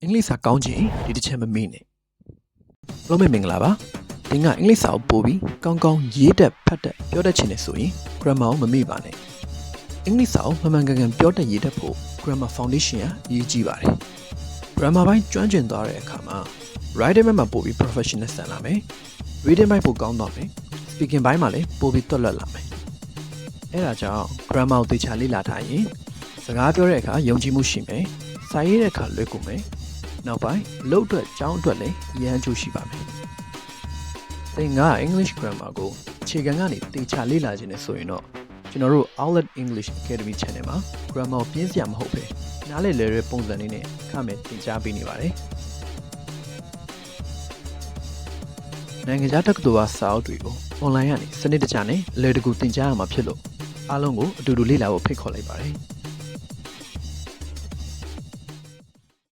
အင်္ဂလိပ်စာကောင်းချင်ဒီတစ်ချက်မမေ့နဲ့လုံးမင်္ဂလာပါသင်ကအင်္ဂလိပ်စာကိုပို့ပြီးကောင်းကောင်းရေးတတ်ဖတ်တတ်ပြောတတ်ချင်တယ်ဆိုရင် grammar ကိုမမေ့ပါနဲ့အင်္ဂလိပ်စာကိုမှန်ကန်ပြောတတ်ရေးတတ်ဖို့ grammar foundation ကအရေးကြီးပါတယ် grammar ပိုင်းကျွမ်းကျင်သွားတဲ့အခါမှာ writing ဘက်မှာပို့ပြီး professional ဆန်လာမယ် reading ဘက်ပိုကောင်းသွားမယ် speaking ဘက်မှာလည်းပိုပြီးတွက်လွတ်လာမယ်အဲ့ဒါကြောင့် grammar ကိုသေချာလေ့လာထားရင်စကားပြောတဲ့အခါယုံကြည်မှုရှိမယ်စာရေးတဲ့အခါလွယ်ကူမယ်နောက်ပိုင်းအလုပ်အတွက်ကျောင်းအတွက်လည်းအရန်အကျိုးရှိပါမယ်သင်က English grammar ကိုအခြေခံကနေသေချာလေ့လာခြင်းနဲ့ဆိုရင်တော့ကျွန်တော်တို့ Outlet English Academy Channel မှာ grammar ကိုပြင်းစရာမဟုတ်ပဲနားလည်လွယ်တဲ့ပုံစံလေးနဲ့အခမဲ့သင်ကြားပေးနေပါတယ်နိုင်ငံခြားတက္ကသိုလ်ကစာအုပ်တွေကို online ကနေစနစ်တကျနဲ့အလွယ်တကူသင်ကြားရမှာဖြစ်လို့အားလုံးကိုအတူတူလေ့လာဖို့ဖိတ်ခေါ်လိုက်ပါတယ်